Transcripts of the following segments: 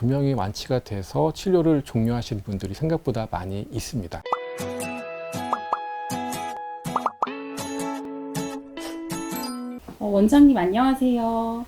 분명히 완치가 돼서 치료를 종료하시는 분들이 생각보다 많이 있습니다. 원장님 안녕하세요.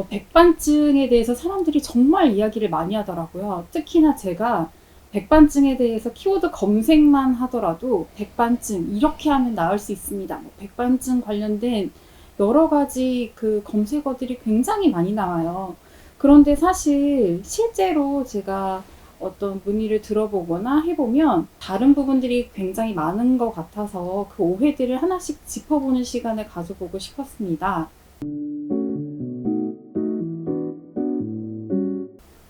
백반증에 대해서 사람들이 정말 이야기를 많이 하더라고요. 특히나 제가 백반증에 대해서 키워드 검색만 하더라도 백반증 이렇게 하면 나을 수 있습니다. 백반증 관련된 여러 가지 그 검색어들이 굉장히 많이 나와요. 그런데 사실 실제로 제가 어떤 문의를 들어보거나 해보면 다른 부분들이 굉장히 많은 것 같아서 그 오해들을 하나씩 짚어보는 시간을 가져보고 싶었습니다.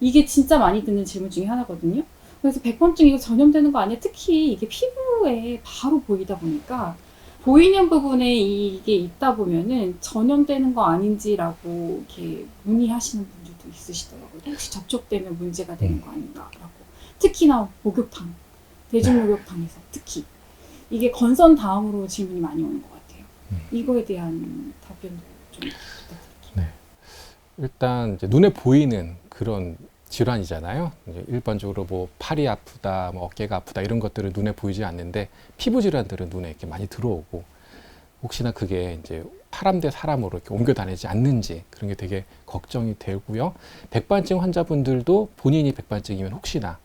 이게 진짜 많이 듣는 질문 중에 하나거든요. 그래서 백반증 이거 전염되는 거 아니야? 특히 이게 피부에 바로 보이다 보니까 보이는 부분에 이게 있다 보면은 전염되는 거 아닌지라고 이렇게 문의하시는 분들도 있으시더라고요. 혹시 접촉되면 문제가 되는 거 아닌가라고. 특히나 목욕탕, 대중목욕탕에서 특히 이게 건선 다음으로 질문이 많이 오는 것 같아요. 이거에 대한 답변도 좀 부탁드릴게요. 네. 일단 이제 눈에 보이는 그런 질환이잖아요. 이제 일반적으로 뭐 팔이 아프다, 뭐 어깨가 아프다 이런 것들은 눈에 보이지 않는데 피부 질환들은 눈에 이렇게 많이 들어오고 혹시나 그게 이제 사람 대 사람으로 이렇게 옮겨 다니지 않는지 그런 게 되게 걱정이 되고요. 백반증 환자분들도 본인이 백반증이면 혹시나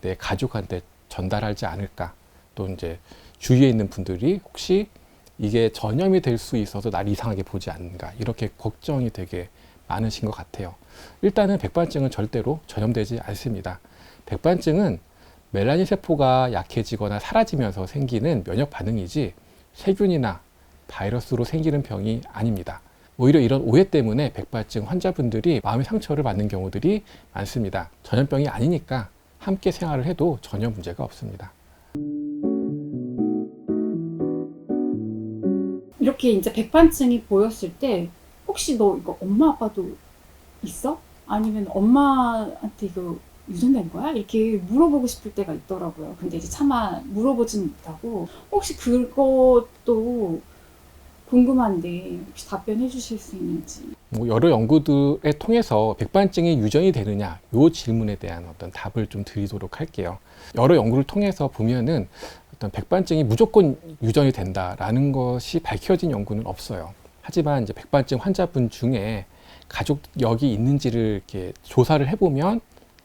내 가족한테 전달하지 않을까, 또 이제 주위에 있는 분들이 혹시 이게 전염이 될 수 있어서 날 이상하게 보지 않는가 이렇게 걱정이 되게 많으신 것 같아요. 일단은 백반증은 절대로 전염되지 않습니다. 백반증은 멜라닌 세포가 약해지거나 사라지면서 생기는 면역 반응이지 세균이나 바이러스로 생기는 병이 아닙니다. 오히려 이런 오해 때문에 백반증 환자분들이 마음의 상처를 받는 경우들이 많습니다. 전염병이 아니니까 함께 생활을 해도 전혀 문제가 없습니다. 이렇게 이제 백반증이 보였을 때 혹시 너 이거 엄마 아빠도 있어? 아니면 엄마한테 이거 유전된 거야? 이렇게 물어보고 싶을 때가 있더라고요. 근데 이제 차마 물어보진 못하고 혹시 그것도 궁금한데 혹시 답변해 주실 수 있는지. 뭐 여러 연구들에 통해서 백반증이 유전이 되느냐 이 질문에 대한 어떤 답을 좀 드리도록 할게요. 여러 연구를 통해서 보면은 어떤 백반증이 무조건 유전이 된다라는 것이 밝혀진 연구는 없어요. 하지만 이제 백반증 환자분 중에 가족력이 있는지를 이렇게 조사를 해보면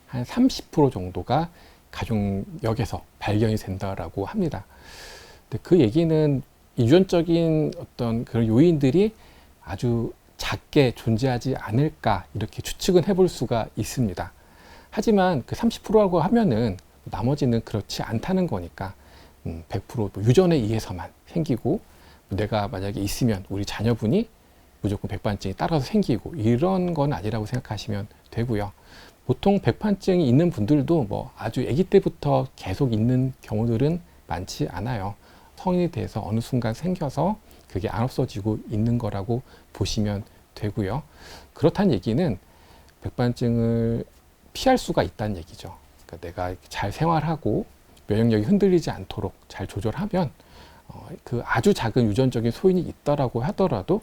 한 30% 정도가 가족력에서 발견이 된다라고 합니다. 근데 그 얘기는 유전적인 어떤 그런 요인들이 아주 작게 존재하지 않을까 이렇게 추측은 해볼 수가 있습니다. 하지만 그 30%라고 하면은 나머지는 그렇지 않다는 거니까 100% 유전에 의해서만 생기고 내가 만약에 있으면 우리 자녀분이 무조건 백반증이 따라서 생기고 이런 건 아니라고 생각하시면 되고요. 보통 백반증이 있는 분들도 뭐 아주 아기 때부터 계속 있는 경우들은 많지 않아요. 성인이 돼서 어느 순간 생겨서 그게 안 없어지고 있는 거라고 보시면 되고요. 그렇다는 얘기는 백반증을 피할 수가 있다는 얘기죠. 그러니까 내가 잘 생활하고 면역력이 흔들리지 않도록 잘 조절하면 그 아주 작은 유전적인 소인이 있다라고 하더라도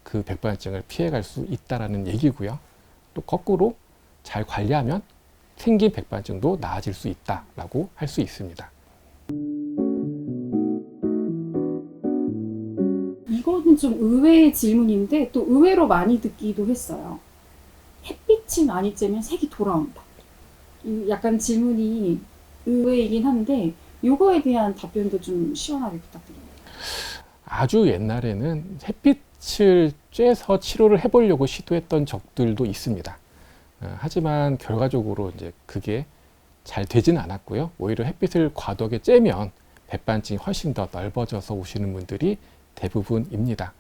그 백반증을 피해갈 수 있다라는 얘기고요. 또 거꾸로 잘 관리하면 생긴 백반증도 나아질 수 있다라고 할 수 있습니다. 이거는 좀 의외의 질문인데 또 의외로 많이 듣기도 했어요. 햇빛이 많이 쬐면 색이 돌아온다. 약간 질문이 의외이긴 한데 이거에 대한 답변도 좀 시원하게 부탁드립니다. 아주 옛날에는 햇빛을 쬐서 치료를 해보려고 시도했던 적들도 있습니다. 하지만 결과적으로 이제 그게 잘 되지는 않았고요. 오히려 햇빛을 과도하게 쬐면 백반증이 훨씬 더 넓어져서 오시는 분들이 대부분입니다.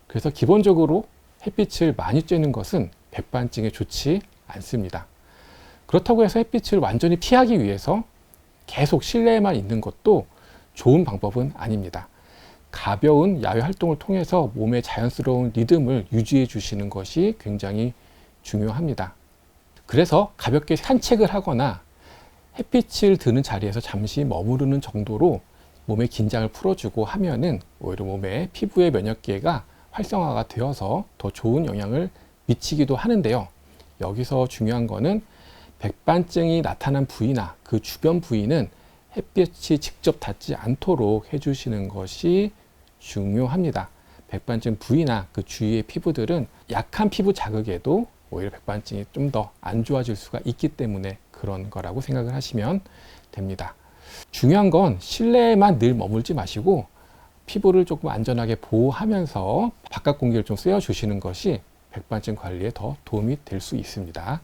그래서 기본적으로 햇빛을 많이 쬐는 것은 백반증에 좋지 않습니다. 그렇다고 해서 햇빛을 완전히 피하기 위해서 계속 실내에만 있는 것도 좋은 방법은 아닙니다. 가벼운 야외 활동을 통해서 몸의 자연스러운 리듬을 유지해 주시는 것이 굉장히 중요합니다. 그래서 가볍게 산책을 하거나 햇빛을 드는 자리에서 잠시 머무르는 정도로 몸의 긴장을 풀어주고 하면은 오히려 몸의 피부의 면역계가 활성화가 되어서 더 좋은 영향을 미치기도 하는데요. 여기서 중요한 거는 백반증이 나타난 부위나 그 주변 부위는 햇볕이 직접 닿지 않도록 해주시는 것이 중요합니다. 백반증 부위나 그 주위의 피부들은 약한 피부 자극에도 오히려 백반증이 좀 더 안 좋아질 수가 있기 때문에 그런 거라고 생각을 하시면 됩니다. 중요한 건 실내에만 늘 머물지 마시고 피부를 조금 안전하게 보호하면서 바깥 공기를 좀 쐬어주시는 것이 백반증 관리에 더 도움이 될 수 있습니다.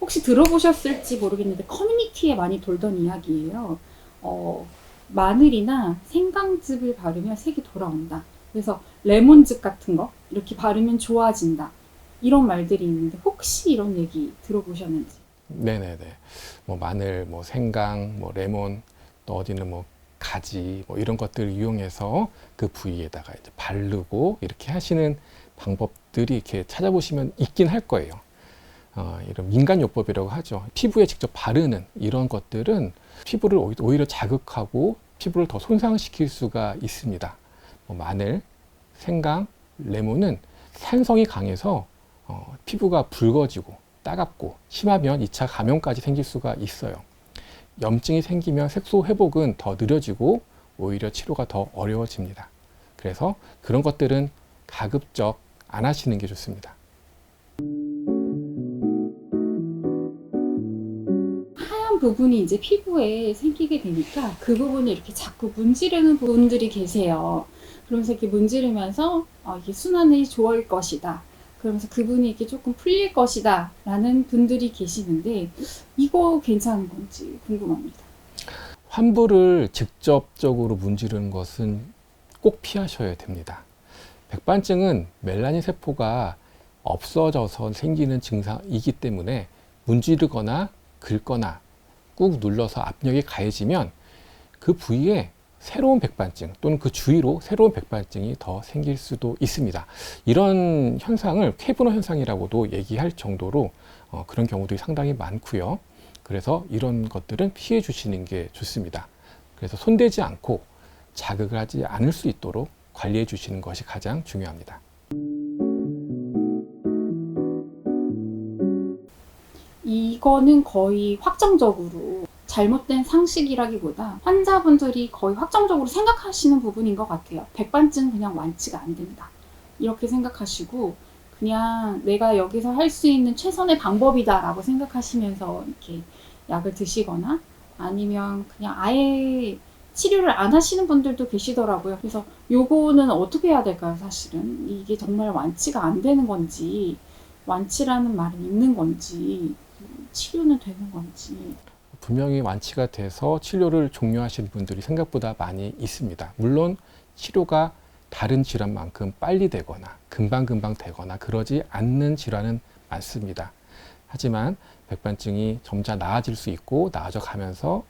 혹시 들어보셨을지 모르겠는데 커뮤니티에 많이 돌던 이야기예요. 마늘이나 생강즙을 바르면 색이 돌아온다. 그래서 레몬즙 같은 거 이렇게 바르면 좋아진다. 이런 말들이 있는데 혹시 이런 얘기 들어보셨는지? 네네네. 뭐 마늘, 뭐 생강, 뭐 레몬, 또 어디는 뭐 가지, 뭐 이런 것들을 이용해서 그 부위에다가 이제 바르고 이렇게 하시는 방법들이 이렇게 찾아보시면 있긴 할 거예요. 이런 민간요법이라고 하죠. 피부에 직접 바르는 이런 것들은 피부를 오히려 자극하고 피부를 더 손상시킬 수가 있습니다. 마늘, 생강, 레몬은 산성이 강해서 피부가 붉어지고 따갑고 심하면 2차 감염까지 생길 수가 있어요. 염증이 생기면 색소 회복은 더 느려지고 오히려 치료가 더 어려워집니다. 그래서 그런 것들은 가급적 안 하시는 게 좋습니다. 하얀 부분이 이제 피부에 생기게 되니까 그 부분을 이렇게 자꾸 문지르는 분들이 계세요. 그러면서 이렇게 문지르면서 이게 순환이 좋을 것이다. 그러면서 그분이 이렇게 조금 풀릴 것이다 라는 분들이 계시는데 이거 괜찮은 건지 궁금합니다. 환부를 직접적으로 문지르는 것은 꼭 피하셔야 됩니다. 백반증은 멜라닌 세포가 없어져서 생기는 증상이기 때문에 문지르거나 긁거나 꾹 눌러서 압력이 가해지면 그 부위에 새로운 백반증 또는 그 주위로 새로운 백반증이 더 생길 수도 있습니다. 이런 현상을 쾌분호 현상이라고도 얘기할 정도로 그런 경우들이 상당히 많고요. 그래서 이런 것들은 피해 주시는 게 좋습니다. 그래서 손대지 않고 자극을 하지 않을 수 있도록 관리해 주시는 것이 가장 중요합니다. 이거는 거의 확정적으로 잘못된 상식이라기보다 환자분들이 거의 확정적으로 생각하시는 부분인 것 같아요. 백반증 그냥 완치가 안 된다. 이렇게 생각하시고 그냥 내가 여기서 할 수 있는 최선의 방법이다라고 생각하시면서 이렇게 약을 드시거나 아니면 그냥 아예 치료를 안 하시는 분들도 계시더라고요. 그래서 요거는 어떻게 해야 될까요, 사실은? 이게 정말 완치가 안 되는 건지, 완치라는 말은 있는 건지, 치료는 되는 건지. 분명히 완치가 돼서 치료를 종료하시는 분들이 생각보다 많이 있습니다. 물론 치료가 다른 질환만큼 빨리 되거나 금방금방 되거나 그러지 않는 질환은 많습니다. 하지만 백반증이 점차 나아질 수 있고 나아져 가면서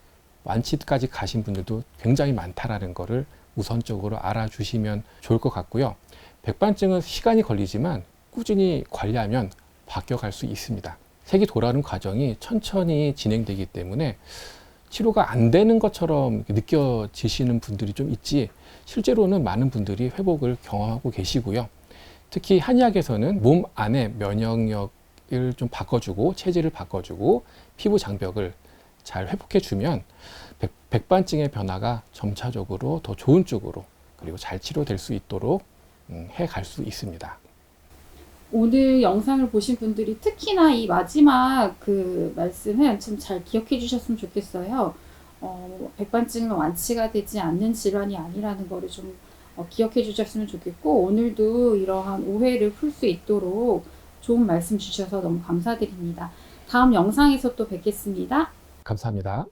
완치까지 가신 분들도 굉장히 많다라는 것을 우선적으로 알아주시면 좋을 것 같고요. 백반증은 시간이 걸리지만 꾸준히 관리하면 바뀌어갈 수 있습니다. 색이 돌아오는 과정이 천천히 진행되기 때문에 치료가 안 되는 것처럼 느껴지시는 분들이 좀 있지 실제로는 많은 분들이 회복을 경험하고 계시고요. 특히 한의학에서는 몸 안의 면역력을 좀 바꿔주고 체질을 바꿔주고 피부 장벽을 잘 회복해주면 백반증의 변화가 점차적으로 더 좋은 쪽으로 그리고 잘 치료될 수 있도록 해갈 수 있습니다. 오늘 영상을 보신 분들이 특히나 이 마지막 그 말씀은 좀 잘 기억해 주셨으면 좋겠어요. 백반증은 완치가 되지 않는 질환이 아니라는 거를 좀 기억해 주셨으면 좋겠고 오늘도 이러한 오해를 풀 수 있도록 좋은 말씀 주셔서 너무 감사드립니다. 다음 영상에서 또 뵙겠습니다. 감사합니다.